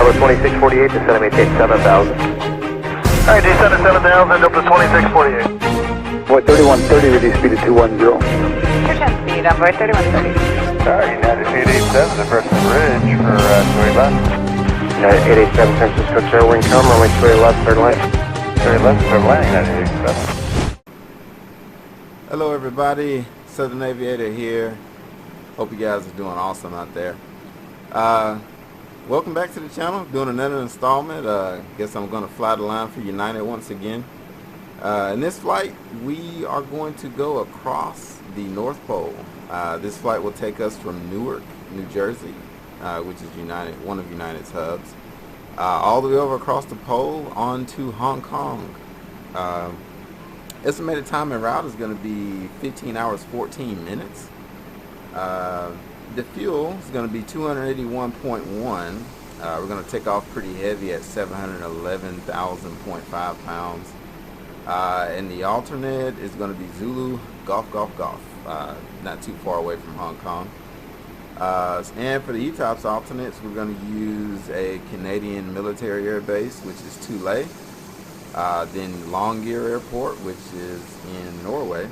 Delta 2648 to set maintain 7000. Alright, descend to 7000, Delta 2648. Void 3130, reduce speed to 210. Return speed on board 3130. Alright, United 887, the first bridge for Story left. United 887, San Francisco Chairwing, come, runway 28 left, third line. Story left, third line, United 887. Hello everybody, Southern Aviator here. Hope you guys are doing awesome out there. Welcome back to the channel, doing another installment. Guess I'm going to fly the line for United once again. In this flight, we are going to go across the North Pole. This flight will take us from Newark, New Jersey, which is one of United's hubs, all the way over across the pole onto Hong Kong. Estimated time en route is going to be 15 hours 14 minutes. The fuel is going to be 281.1. We're going to take off pretty heavy at 711,000.5 pounds. And the alternate is going to be Zulu Golf Golf Golf, not too far away from Hong Kong. And for the ETOPS alternates, we're going to use a Canadian military air base, which is Tulay. Then Longyear Airport, which is in Norway.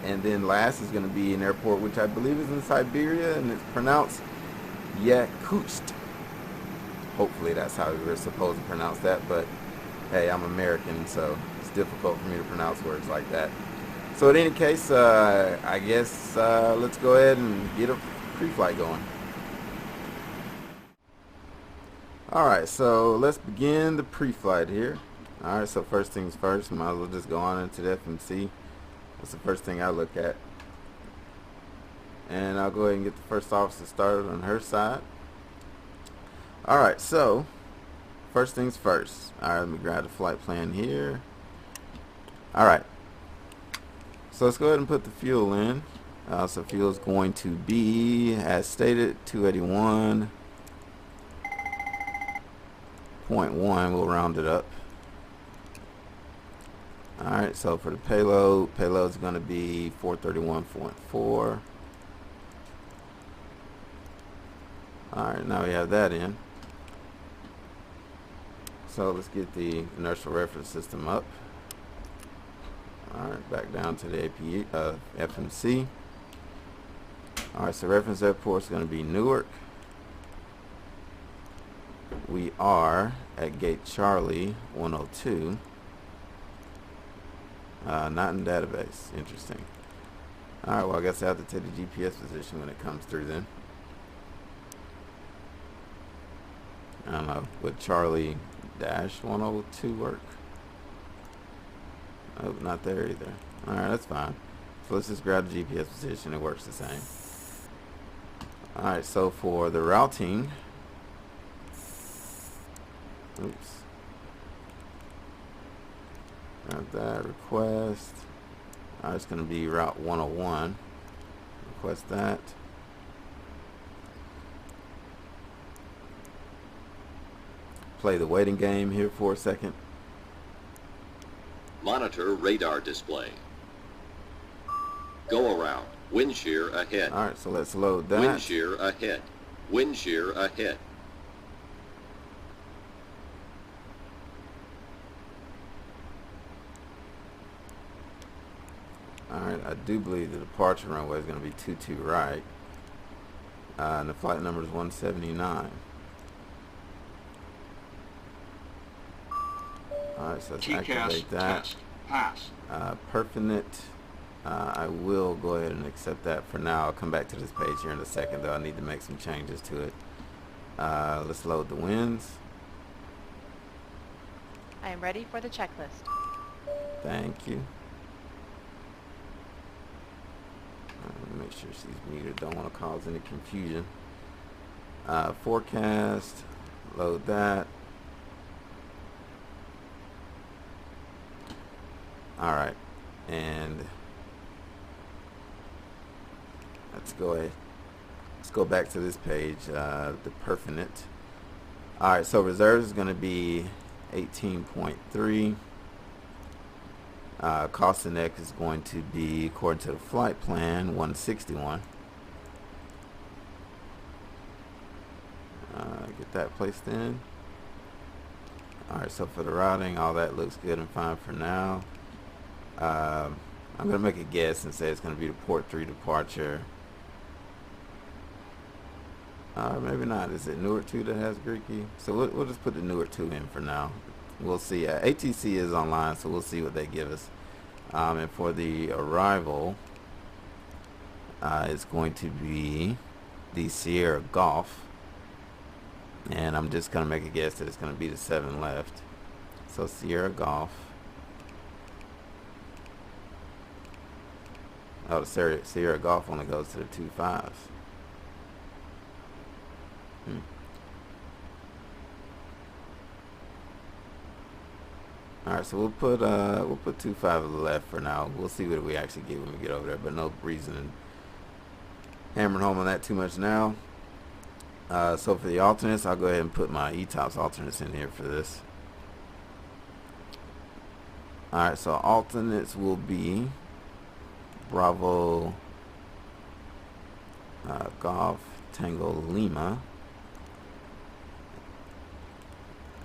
And then last is going to be an airport which I believe is in Siberia, and it's pronounced Yakutsk. Hopefully that's how we're supposed to pronounce that, but hey, I'm American, so it's difficult for me to pronounce words like that. So in any case, I guess let's go ahead and get a pre-flight going. Alright, so let's begin the pre-flight here. Alright, so first things first, might as well just go on into the FMC. That's the first thing I look at. And I'll go ahead and get the first officer started on her side. Alright, so first things first. Alright, let me grab the flight plan here. Alright, so let's go ahead and put the fuel in. So fuel is going to be, as stated, 281.1. We'll round it up. Alright, so for the payload is going to be 431.4. Alright, now we have that in. So let's get the inertial reference system up. Alright, back down to the FMC. Alright, so reference airport is going to be Newark. We are at gate Charlie 102. Not in database. Interesting. Alright, well I guess I have to take the GPS position when it comes through then. I don't know. Would Charlie dash 102 work? Oh, not there either. Alright, that's fine. So let's just grab the GPS position. It works the same. Alright, so for the routing. Oops. Got that request. It's going to be route 101. Request that. Play the waiting game here for a second. Monitor radar display. Go around. Wind shear ahead. Alright, so let's load that. Wind shear ahead. Wind shear ahead. Alright, I do believe the departure runway is going to be 22 right. And the flight number is 179. Alright, so let's activate that. Pass. Perfinite. I will go ahead and accept that for now. I'll come back to this page here in a second, though I need to make some changes to it. Let's load the winds. I am ready for the checklist. Thank you. Make sure she's muted. Don't want to cause any confusion. Forecast. Load that. Alright. And let's go back to this page. The Perfinite. Alright, so reserves is going to be 18.3. Cost of neck is going to be, according to the flight plan, 161. Get get that placed in. Alright, so for the routing, all that looks good and fine for now. I'm going to make a guess and say it's going to be the port 3 departure. Maybe not. Is it Newark 2 that has Greeky? So we'll just put the Newark 2 in for now. We'll see. ATC is online, so we'll see what they give us. And for the arrival, it's going to be the Sierra Golf. And I'm just going to make a guess that it's going to be the 7 left. So Sierra Golf. Oh, the Sierra Golf only goes to the 2 5s. Alright, so we'll put 2 5 left for now. We'll see what we actually get when we get over there, but no reason in hammering home on that too much now. So for the alternates, I'll go ahead and put my ETOPS alternates in here for this. Alright, so alternates will be Bravo Golf Tango Lima,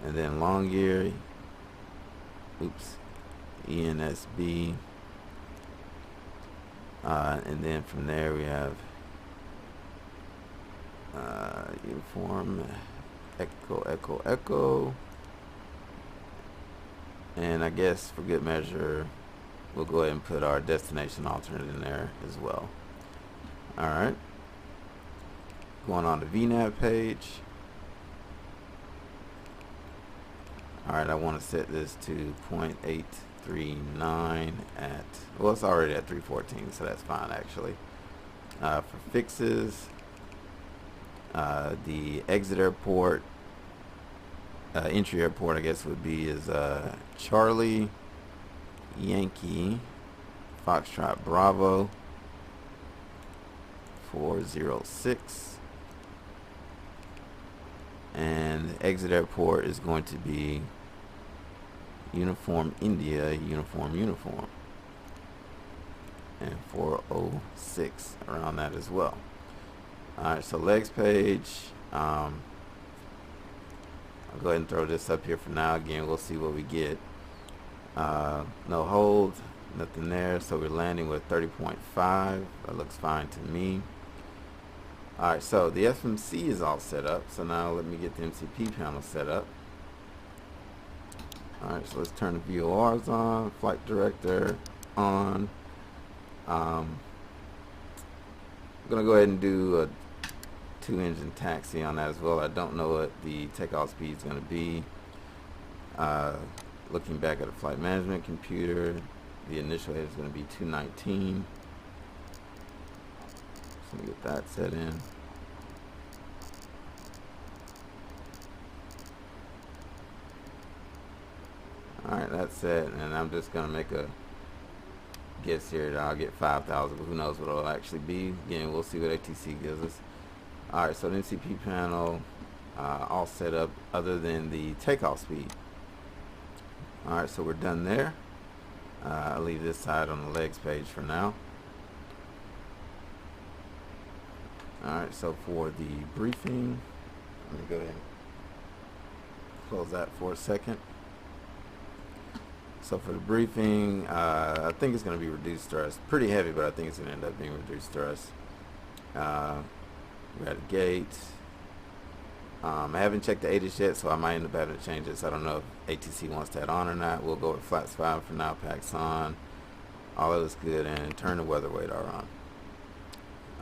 and then long gear, ENSB, and then from there we have uniform Echo, and I guess for good measure we'll go ahead and put our destination alternate in there as well. Alright, going on the VNAV page. Alright, I want to set this to 0.839 at, well, it's already at 314, so that's fine actually. For fixes, the exit airport, entry airport I guess would be is Charlie Yankee Foxtrot Bravo 406, and the exit airport is going to be Uniform India Uniform and 406 around that as well. Alright, so legs page, I'll go ahead and throw this up here for now. Again, we'll see what we get. No hold, nothing there, so we're landing with 30.5. That looks fine to me. Alright, so the FMC is all set up, so now let me get the MCP panel set up. Alright, so let's turn the VORs on, flight director on. I'm gonna go ahead and do a 2-engine taxi on that as well. I don't know what the takeoff speed is going to be. Looking back at the flight management computer, the initial head is going to be 219. So let me get that set in. Alright, that's set, and I'm just going to make a guess here that I'll get 5,000, but who knows what it'll actually be. Again, we'll see what ATC gives us. Alright, so the MCP panel all set up other than the takeoff speed. Alright, so we're done there. I'll leave this side on the legs page for now. Alright, so for the briefing, let me go ahead and close that for a second. So for the briefing, I think it's going to be reduced thrust. Pretty heavy, but I think it's going to end up being reduced thrust. We're at a gate. I haven't checked the ATIS yet, so I might end up having to change this. I don't know if ATC wants that on or not. We'll go with flaps 5 for now, packs on. All of this good, and turn the weather radar on.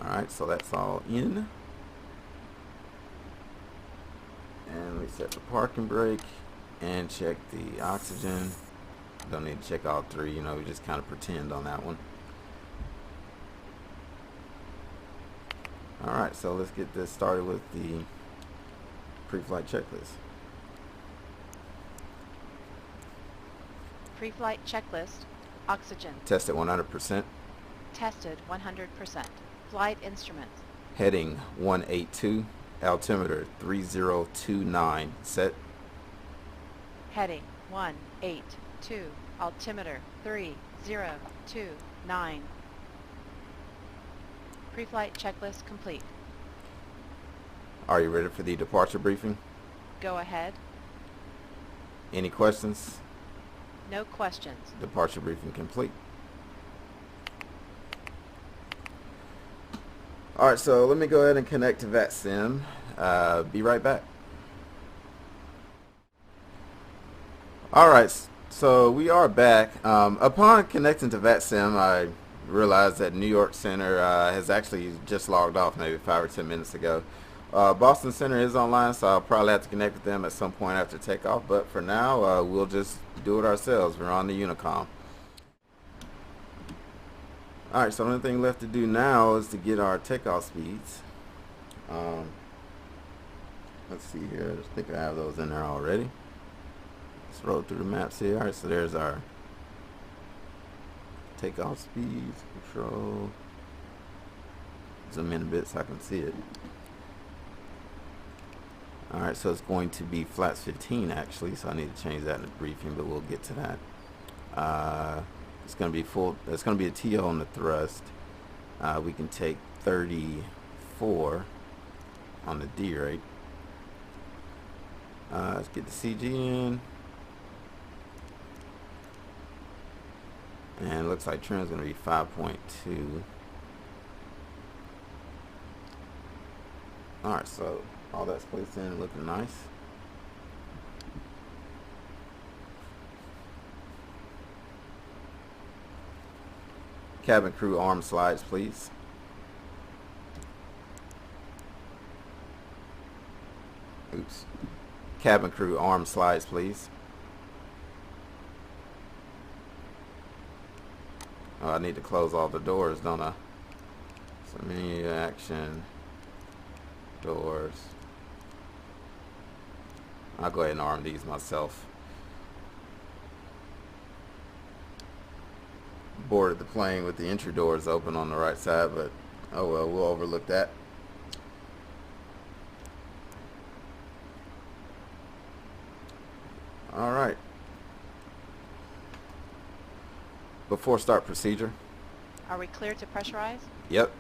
Alright, so that's all in. And we set the parking brake and check the oxygen. Don't need to check all three, you know, we just kind of pretend on that one. Alright, so let's get this started with the pre-flight checklist. Pre-flight checklist. Oxygen. Test at 100%. Tested 100%. Flight instruments. Heading 182. Altimeter 3029. Set. Heading 182. Altimeter 3029. Pre-flight checklist complete. Are you ready for the departure briefing? Go ahead. Any questions? No questions. Departure briefing complete. Alright, so let me go ahead and connect to VATSIM. Be right back. Alright, so we are back. Upon connecting to VATSIM, I realized that New York Center has actually just logged off maybe 5 or 10 minutes ago. Boston Center is online, so I'll probably have to connect with them at some point after takeoff, but for now we'll just do it ourselves. We're on the Unicom. Alright, so the only thing left to do now is to get our takeoff speeds. Let's see here. I think I have those in there already. Let's roll through the maps here. Alright, so there's our takeoff speeds, control. Zoom in a bit so I can see it. Alright, so it's going to be flats 15 actually, so I need to change that in the briefing, but we'll get to that. It's going to be full. There's going to be a TO on the thrust. We can take 34 on the D rate. Let's get the CG in. And it looks like trim is going to be 5.2. Alright, so all that's placed in, looking nice. Cabin crew arm slides, please. Oops. Cabin crew arm slides, please. Oh, I need to close all the doors, don't I? So menu action, doors. I'll go ahead and arm these myself. Boarded the plane with the entry doors open on the right side, but oh well, we'll overlook that. Alright. Before start procedure. Are we clear to pressurize? Yep.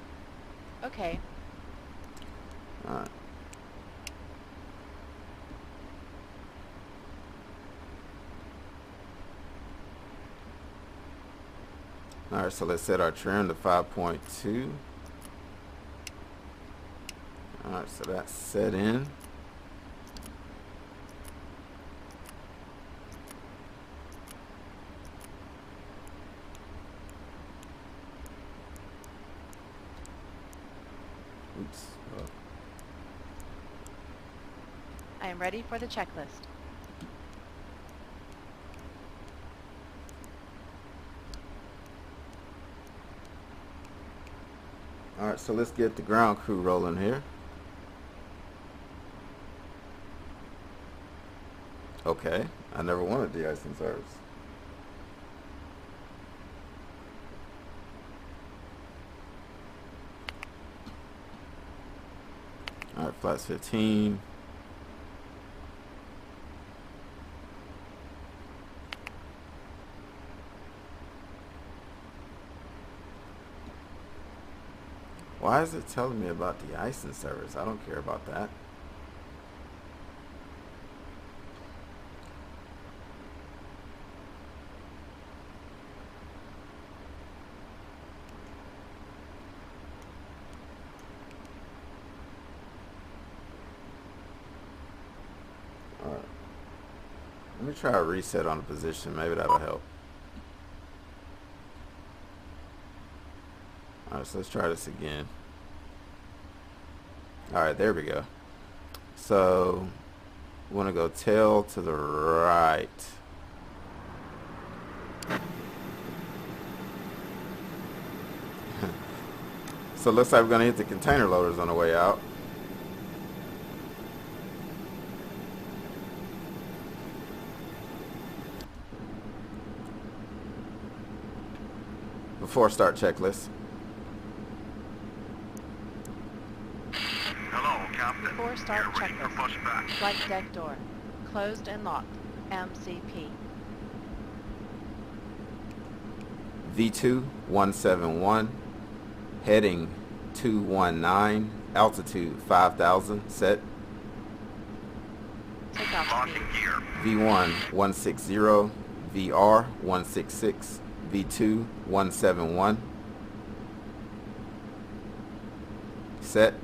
Okay. Alright. Alright, so let's set our trim to 5.2. Alright, so that's set in. Oops. Oh. I am ready for the checklist. Alright, so let's get the ground crew rolling here. Okay, I never wanted de-icing service. Alright, flats 15. Why is it telling me about the icing service? I don't care about that. Alright. Let me try a reset on the position. Maybe that'll help. Alright, so let's try this again. Alright, there we go. So, we want to go tail to the right. So, it looks like we're going to hit the container loaders on the way out. Before start checklist. Before start checklist. Flight deck door. Closed and locked. MCP. V2-171. Heading 219. Altitude 5,000. Set. takeoff speed. V1 160, VR 166, V2 171. Set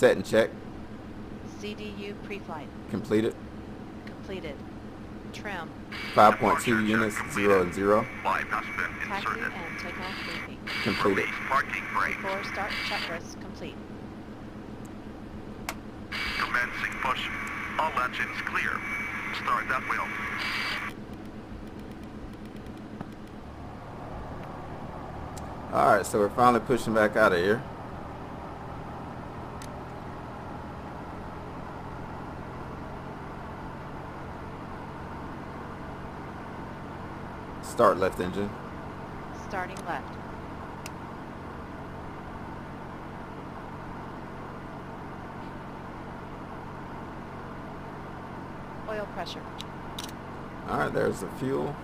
and check. CDU pre-flight. Completed. Completed. Trim. 5.2 units 0 and 0. Taxi and takeoff briefing. Completed. Before start checklist complete. Commencing push. All engines clear. Start that wheel. Alright, so we're finally pushing back out of here. Start left engine. Starting left. Oil pressure. Alright, there's the fuel.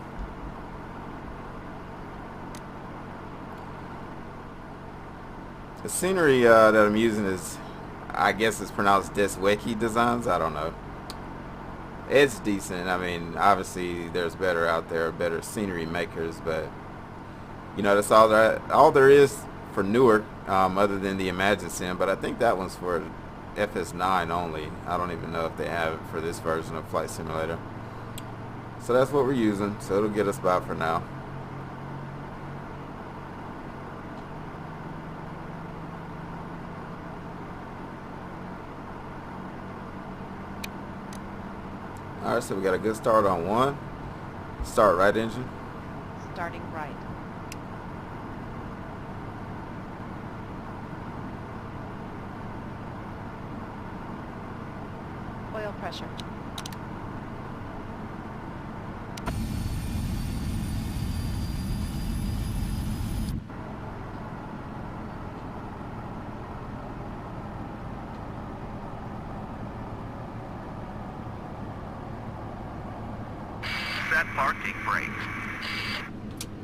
The scenery that I'm using is, I guess it's pronounced Drzewiecki-Design. I don't know. It's decent. I mean, obviously there's better out there, better scenery makers, but you know, that's all there is for Newark, other than the Imagine Sim. But I think that one's for FS9 only. I don't even know if they have it for this version of Flight Simulator. So that's what we're using. So it'll get us by for now. Alright, so we got a good start on one. Start right engine. Starting right. Oil pressure. Set parking brakes.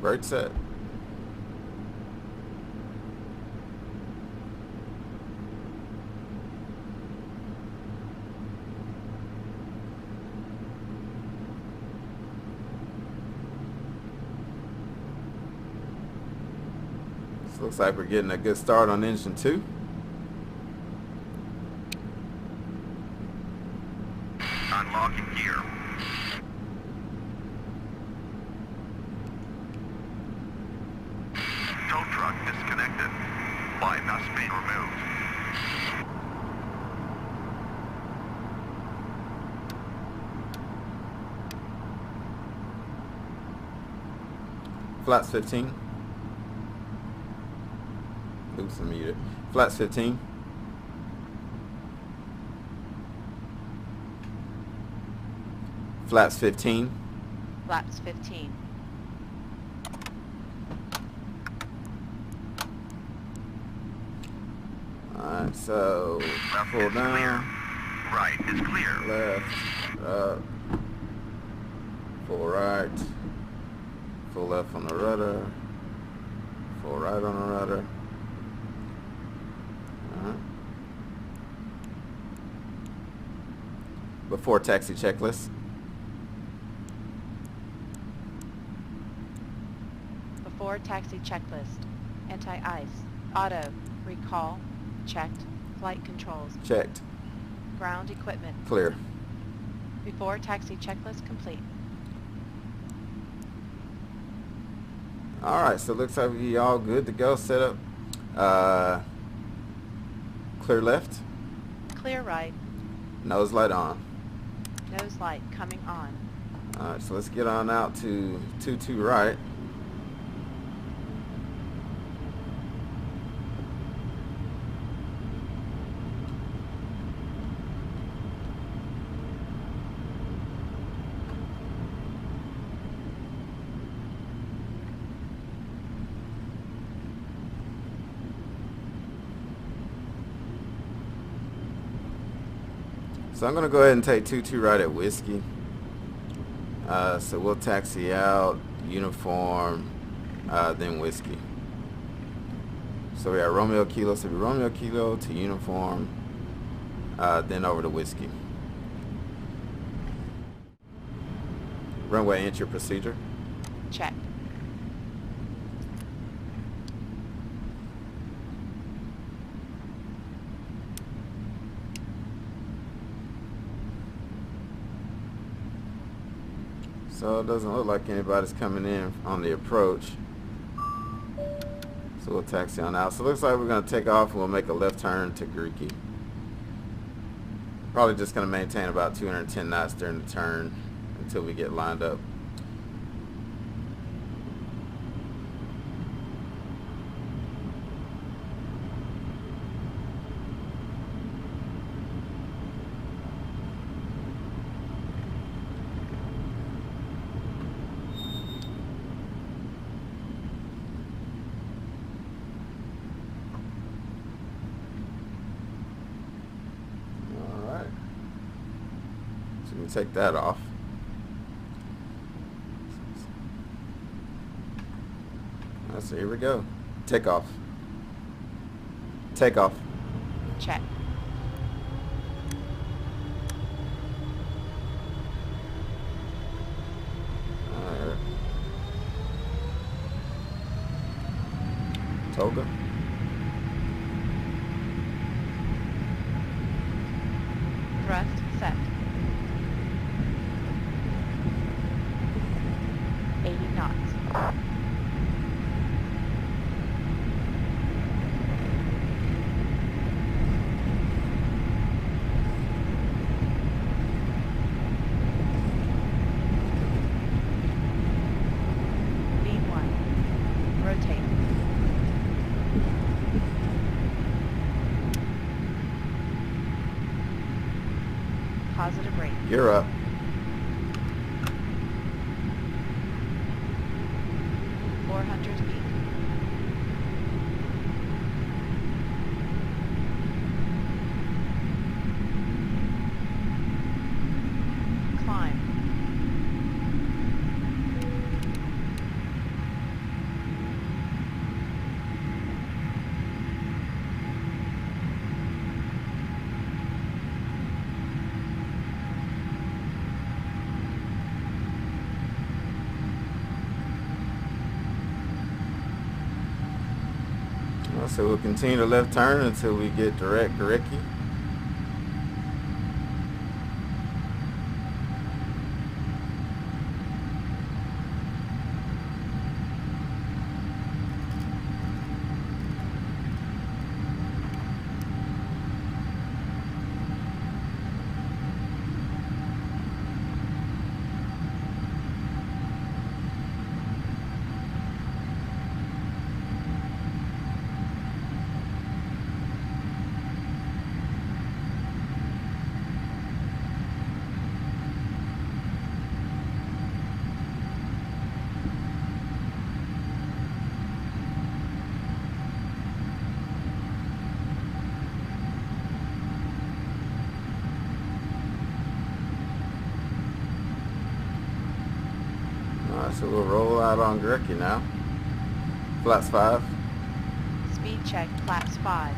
Brake set. This looks like we're getting a good start on engine 2. Unlocking gear. Tow truck disconnected. Bypass being removed. Flaps 15. Oops, I'm muted. Flaps 15. Flaps 15. Flaps 15. Alright, so Left pull is clear. down, Right is clear. left, up, full right, full left on the rudder, full right on the rudder. Before taxi checklist. Before taxi checklist. Anti-ice. Auto. Recall. Checked. Flight controls. Checked. Ground equipment. Clear. Before taxi checklist complete. Alright, so it looks like we all good to go. Set up. Clear left. Clear right. Nose light on. Nose light coming on. Alright, so let's get on out to 22 right. So I'm going to go ahead and take 22 right at Whiskey. So we'll taxi out, uniform, then Whiskey. So we got Romeo Kilo, so we Romeo Kilo to uniform, then over to Whiskey. Runway entry procedure. Check. So it doesn't look like anybody's coming in on the approach. So we'll taxi on out. So it looks like we're going to take off and we'll make a left turn to Greeky. Probably just going to maintain about 210 knots during the turn until we get lined up. Take that off. So here we go. Take off. Take off. Check. Alright. Toga. Thrust set. 80 knots. V1. Rotate. Positive rate. You're up. So we'll continue to left turn until we get direct Greeky. So we'll roll out on Greeky now. Flaps 5. Speed check, flaps 5.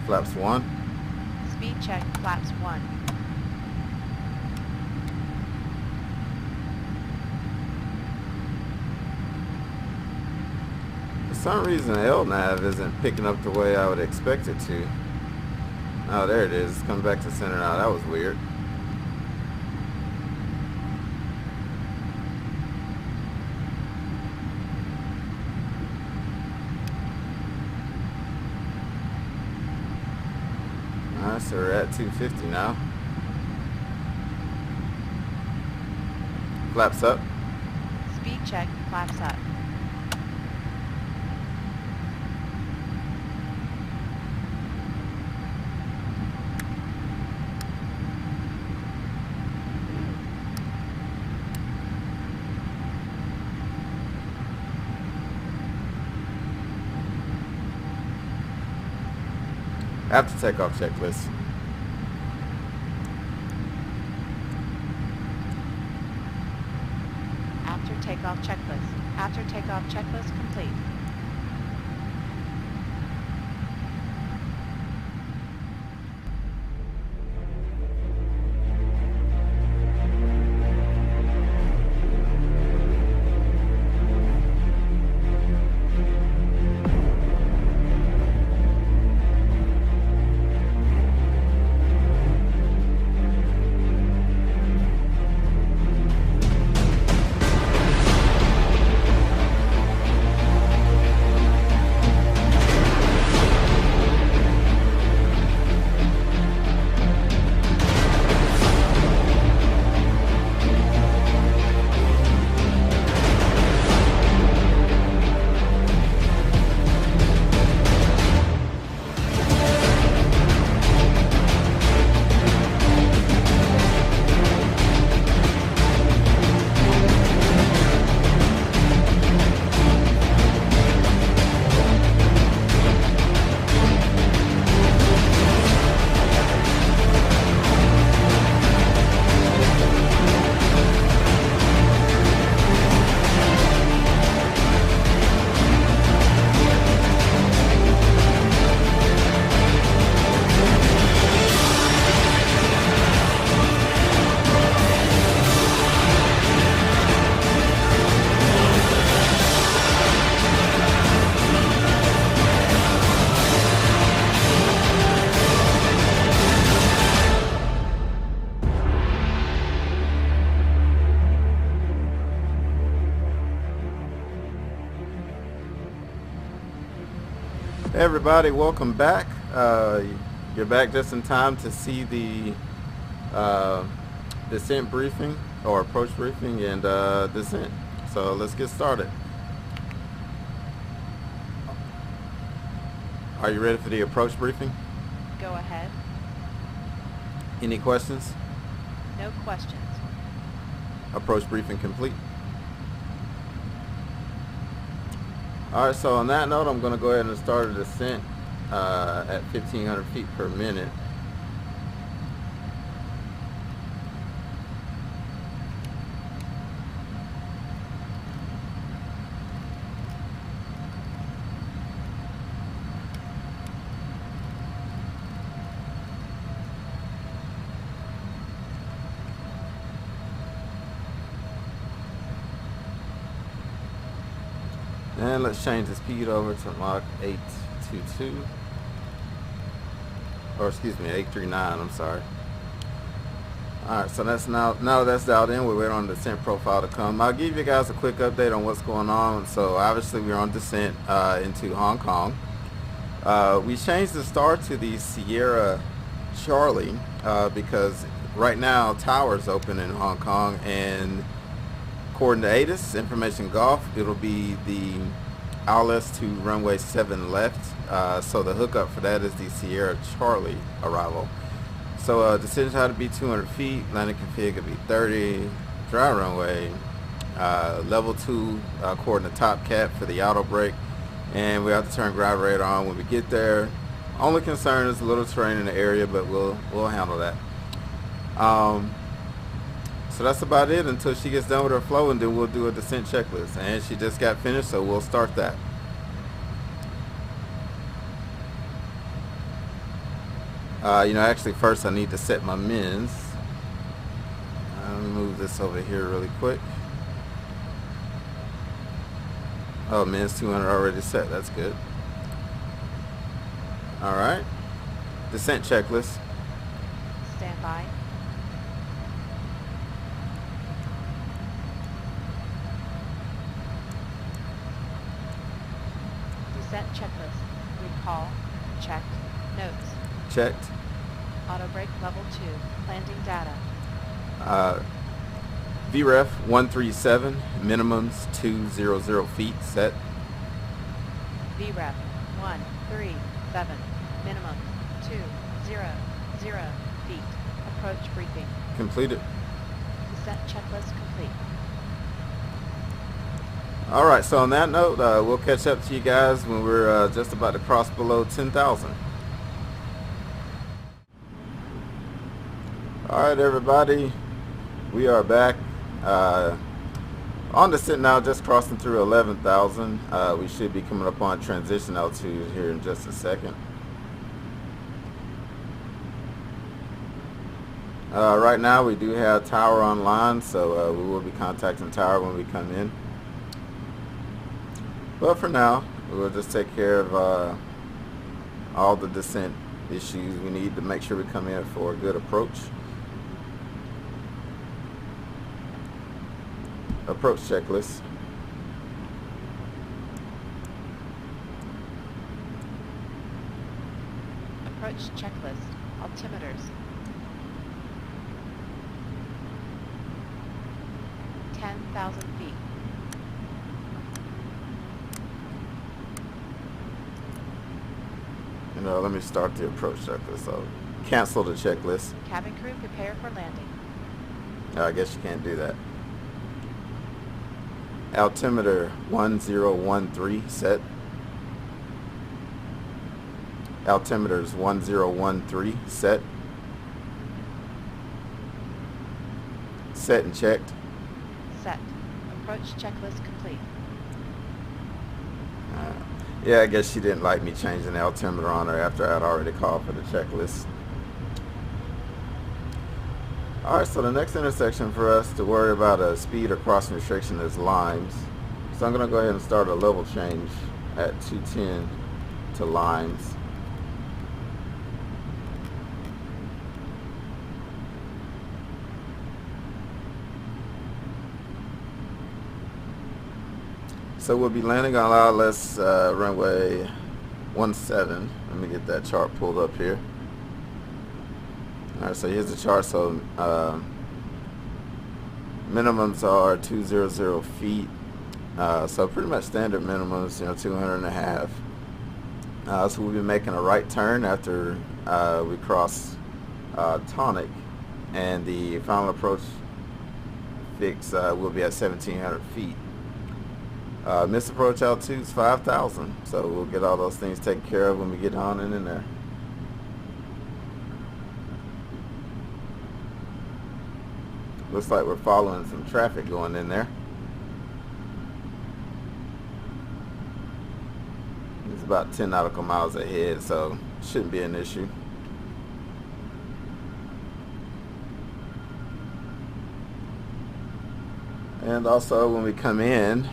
Flaps 1. Speed check, flaps 1. For some reason, LNAV isn't picking up the way I would expect it to. Oh, there it is. It's coming back to center now. That was weird. Alright, so we're at 250 now. Flaps up. Speed check, flaps up. After takeoff checklist. After takeoff checklist. After takeoff checklist complete. Hey everybody, welcome back. You're back just in time to see the descent briefing or approach briefing and descent. So let's get started. Are you ready for the approach briefing? Go ahead. Any questions? No questions. Approach briefing complete. Alright, so on that note, I'm going to go ahead and start a descent at 1,500 feet per minute. And let's change the speed over to Mach 822. Or excuse me, 839, I'm sorry. Alright, so that's now that's dialed in, we're waiting on the descent profile to come. I'll give you guys a quick update on what's going on. So obviously we're on descent into Hong Kong. We changed the star to the Sierra Charlie because right now tower's open in Hong Kong, and according to Addons Information Golf, it'll be the ILS to runway 7 left. So the hookup for that is the Sierra Charlie arrival. So decision how to be 200 feet, landing config will be 30, dry runway, level 2 according to top cap for the auto brake, and we have to turn ground radar on when we get there. Only concern is a little terrain in the area, but we'll handle that. So that's about it until she gets done with her flow, and then we'll do a descent checklist. And she just got finished, so we'll start that. Actually first I need to set my mins. Let me move this over here really quick. Oh, mins 200 already set, that's good. Alright, descent checklist. Stand by. Descent checklist. Recall. Checked. Notes. Checked. Auto brake level 2. Landing data. VREF 137, minimums 200 feet set. VREF 137. Minimum 200 feet. Approach briefing. Completed. Descent checklist complete. Alright, so on that note, we'll catch up to you guys when we're just about to cross below 10,000. Alright everybody, we are back on the sit now, just crossing through 11,000. We should be coming up on transition altitude here in just a second. Right now we do have tower online, so we will be contacting tower when we come in. But for now, we'll just take care of all the descent issues we need to make sure we come in for a good approach checklist. Approach checklist. Altimeters. 10,000 feet. Let me start the approach checklist. So cancel the checklist. Cabin crew, prepare for landing. I guess you can't do that. Altimeter 1013 set. Altimeters 1013 set. Set and checked. Set. Approach checklist complete. Yeah, I guess she didn't like me changing the altimeter on her after I'd already called for the checklist. Alright, so the next intersection for us to worry about a speed or crossing restriction is Limes. So I'm going to go ahead and start a level change at 210 to Limes. So we'll be landing on ILS runway 17. Let me get that chart pulled up here. Alright, so here's the chart. So minimums are 200 feet. So pretty much standard minimums, 200.5. So we'll be making a right turn after we cross Tonic, and the final approach fix will be at 1,700 feet. Missed approach altitude is 5,000, so we'll get all those things taken care of when we get on and in there. Looks like we're following some traffic going in there. It's about 10 nautical miles ahead, so shouldn't be an issue. And also when we come in,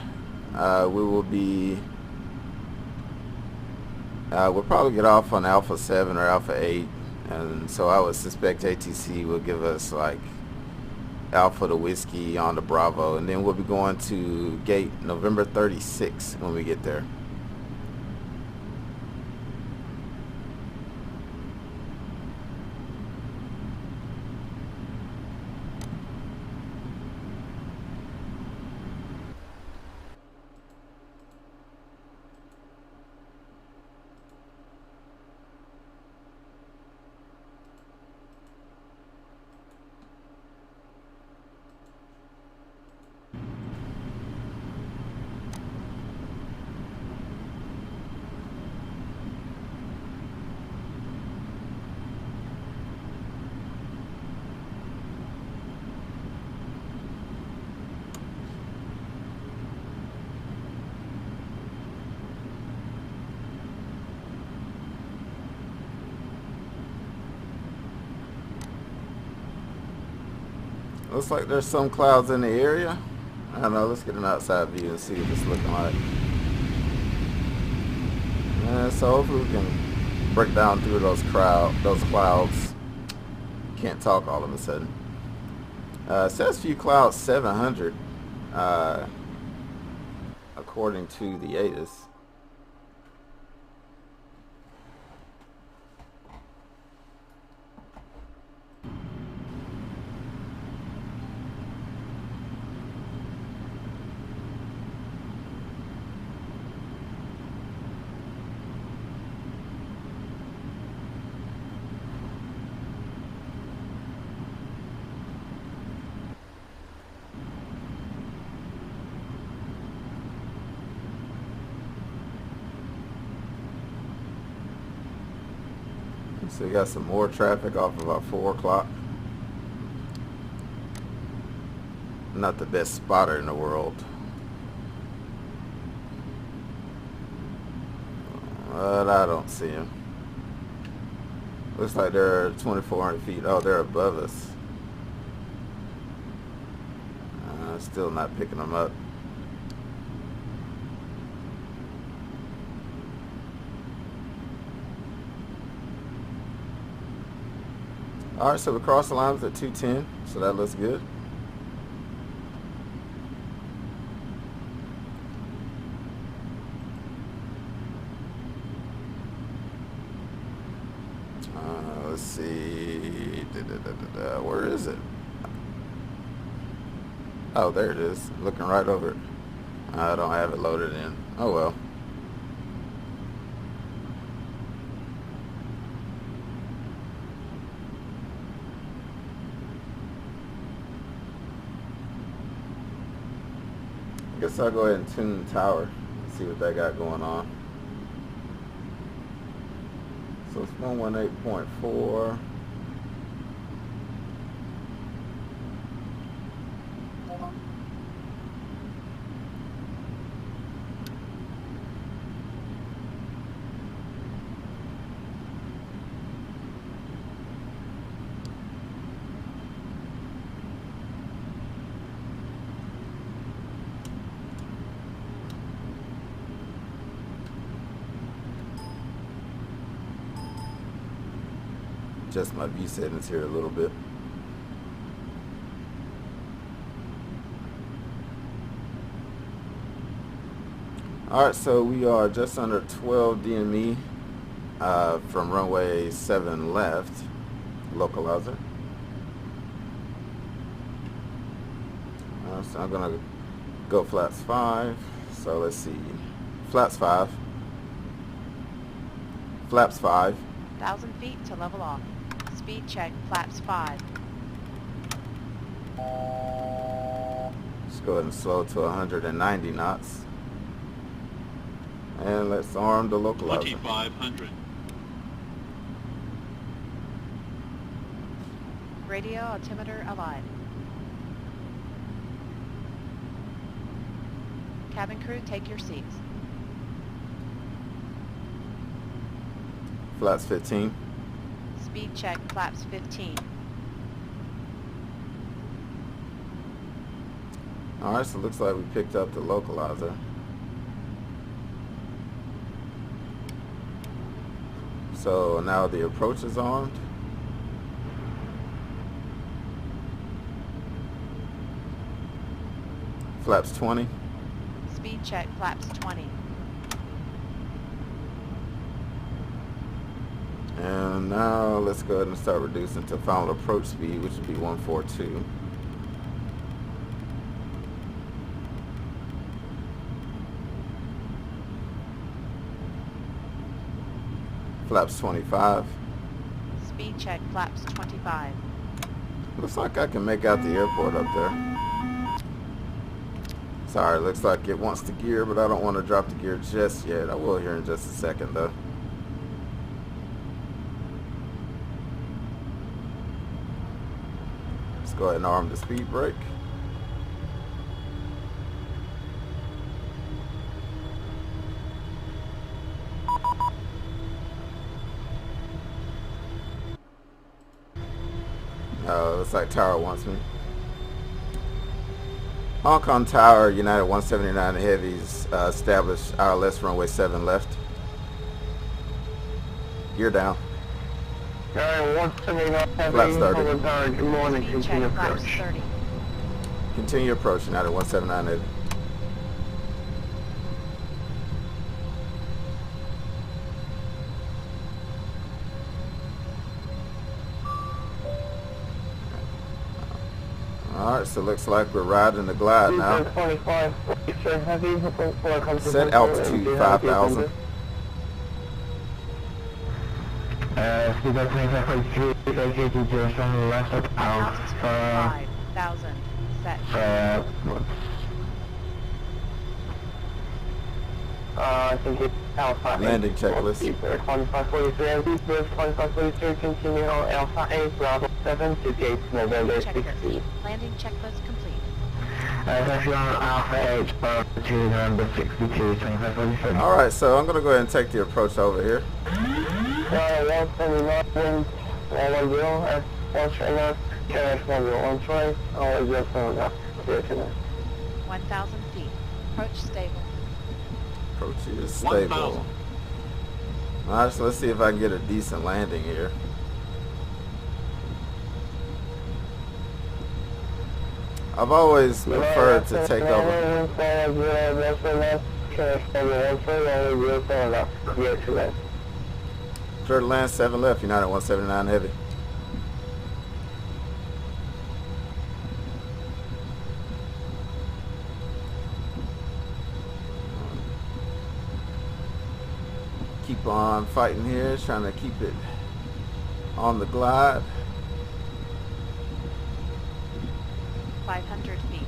we will be we'll probably get off on Alpha 7 or Alpha 8, and so I would suspect ATC will give us like Alpha to Whiskey on the Bravo, and then we'll be going to gate November 36 when we get there. Looks like there's some clouds in the area. I don't know, let's get an outside view and see what it's looking like. So hopefully we can break down through those clouds. Can't talk all of a sudden. Says few clouds 700 according to the ATIS. So we got some more traffic off of our 4 o'clock. not the best spotter in the world. But I don't see him. Looks like they're 2,400 feet. Oh, they're above us. Still not picking them up. Alright, so we crossed the lines at 210, so that looks good. Let's see. Where is it? Oh, there it is. Looking right over it. I don't have it loaded in. Oh well. I guess I'll go ahead and tune the tower and see what they got going on. So it's 118.4. Adjust my view settings here a little bit. Alright, so we are just under 12 DME from runway 7 left, localizer. So I'm going to go flaps 5. So let's see. Flaps 5. Flaps 5. 1,000 feet to level off. Speed check, flaps 5. Let's go ahead and slow to 190 knots. And let's arm the localizer. 2,500. Radio altimeter alive. Cabin crew, take your seats. Flaps 15. Speed check, flaps 15. Alright, so it looks like we picked up the localizer. So now the approach is armed. Flaps 20. Speed check, flaps 20. And now let's go ahead and start reducing to final approach speed, which would be 142. Flaps 25. Speed check, flaps 25. Looks like I can make out the airport up there. Sorry, looks like it wants to gear, but I don't want to drop the gear just yet. I will here in just a second though. Let's go ahead and arm the speed brake. Looks like tower wants me. Hong Kong Tower, United 179 Heavies, established ILS runway 7 left. Gear down. United 179 Flaps 30. Hong Kong Tower, good morning, Speed continue check, flaps approach. 30. Continue approach, United 179 Heavy. Alright, so it looks like we're riding the glide now. 25, heavy, Set altitude 5,000. Speed 25.3, vacated from left out. Altitude 5,000. Set. I think it's Alpha 8. Landing checklist. 2543, Boost 2543, continue on Alpha 8, Bravo 7 to gate November Checklist. 60. Landing checklist complete. It's actually on Alpha H, to November 62, 2547. Alright, so I'm going to go ahead and take the approach over here. 179, 110, F1 right now, KS 113, all is just on that. 1,000 feet. Approach stable. Approach is stable. Alright, so let's see if I can get a decent landing here. I've always preferred to take over. Clear to land, 7 left, United 179 heavy. Keep on fighting here, trying to keep it on the glide. 500 feet.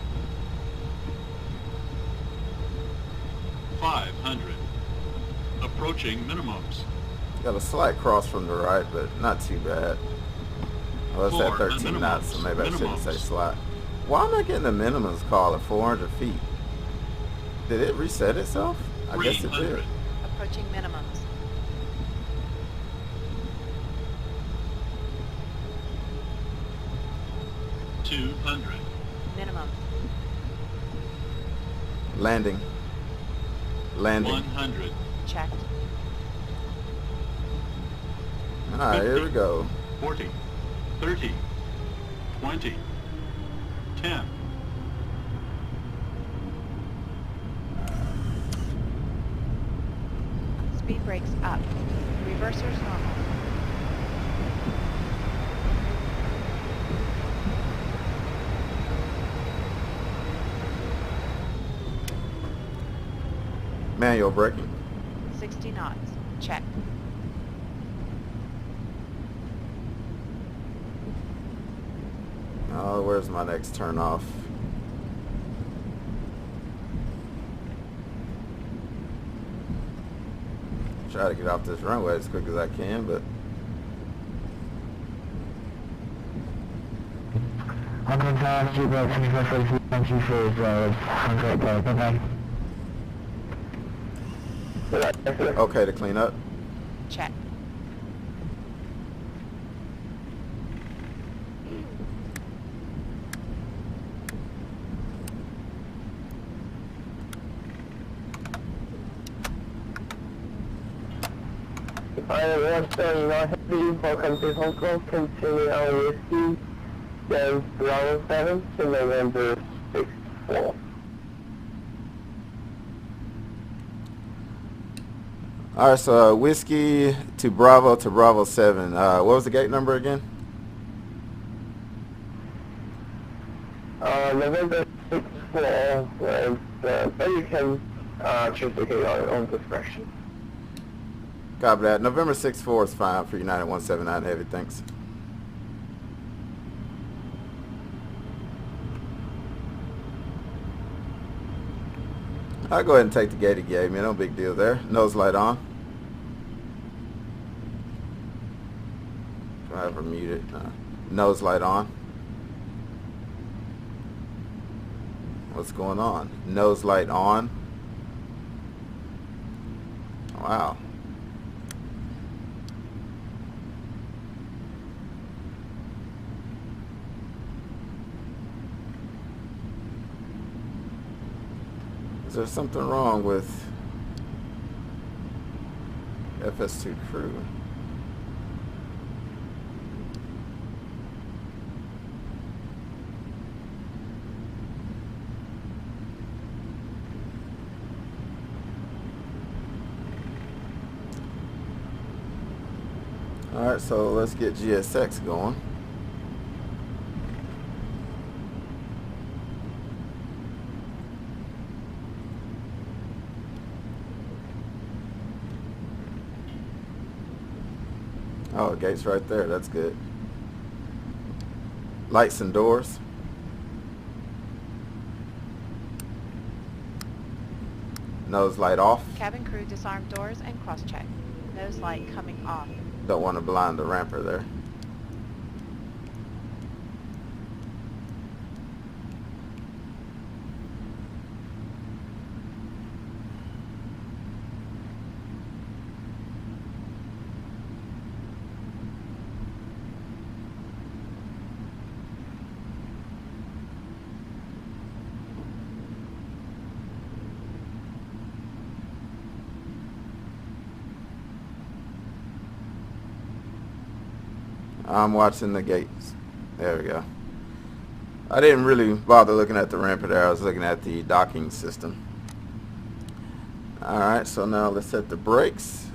500. Approaching minimums. Got a slight cross from the right, but not too bad. Well, it's at 13 knots, so maybe I shouldn't say slight. Why am I getting the minimums call at 400 feet? Did it reset itself? I guess it did. Approaching minimums. Minimum. Landing. Landing. 100. Checked. Alright, here we go. 40. 30. 20. 10. Speed brakes up. Reversers normal. Manual braking. 60 knots. Check. Oh, where's my next turn off? Try to get off this runway as quick as I can, but okay to clean up. Check. Pilot 179 heavy, welcome to Hong Kong, continue on whiskey, then Bravo 7 to November 64. Alright, so whiskey to Bravo 7. What was the gate number again? November 64, but you can choose the gate on your own discretion. Copy that. November 64 is fine for United 179 heavy, thanks. I'll go ahead and take the gate he gave me, no big deal there. Nose light on. Driver muted. Nose light on. What's going on? Nose light on. Wow. Is there something wrong with FS2CREW? Alright, so let's get GSX going. Oh, the gate's right there. That's good. Lights and doors. Nose light off. Cabin crew disarm doors and cross-check. Nose light coming off. Don't want to blind the ramper there. I'm watching the gates. There we go. I didn't really bother looking at the ramp there. I was looking at the docking system. Alright, so now let's set the brakes.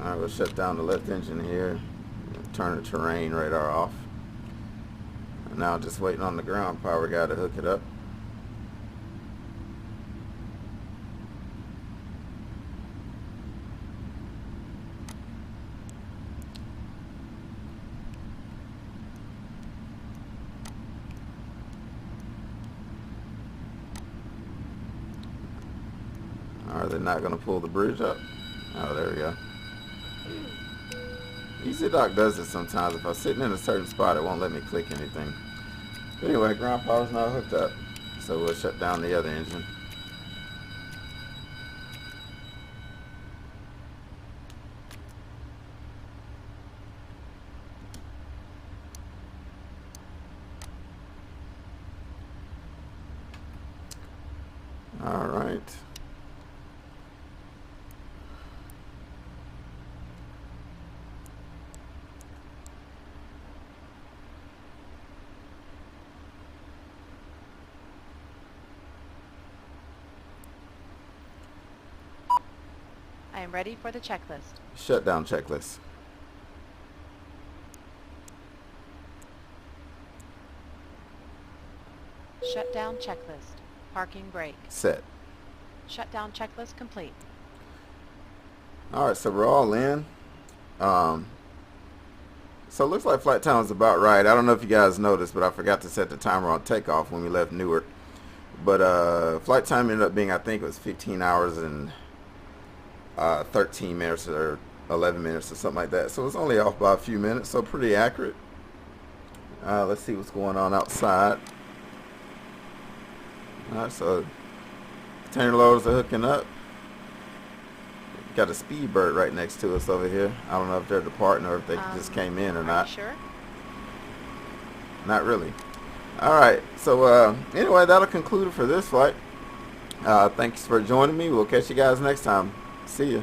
Alright, we'll shut down the left engine here. Turn the terrain radar off. And now just waiting on the ground power guy to hook it up. Are they not going to pull the bridge up? Oh, there we go. EZDOCK does it sometimes. If I'm sitting in a certain spot, it won't let me click anything. But anyway, ground power's now hooked up. So we'll shut down the other engine. All right. I am ready for the checklist. Shutdown checklist. Shutdown checklist. Parking brake. Set. Shutdown checklist complete. Alright, so we're all in. So it looks like flight time is about right. I don't know if you guys noticed, but I forgot to set the timer on takeoff when we left Newark. But flight time ended up being, I think it was 15 hours and 13 minutes or 11 minutes or something like that. So it's only off by a few minutes, so pretty accurate. Let's see what's going on outside. Alright, so container loaders are hooking up. Got a Speedbird right next to us over here. I don't know if they're departing or if they just came in or not. Are you sure? Not really. Alright, so anyway, that'll conclude it for this flight. Thanks for joining me. We'll catch you guys next time. See ya.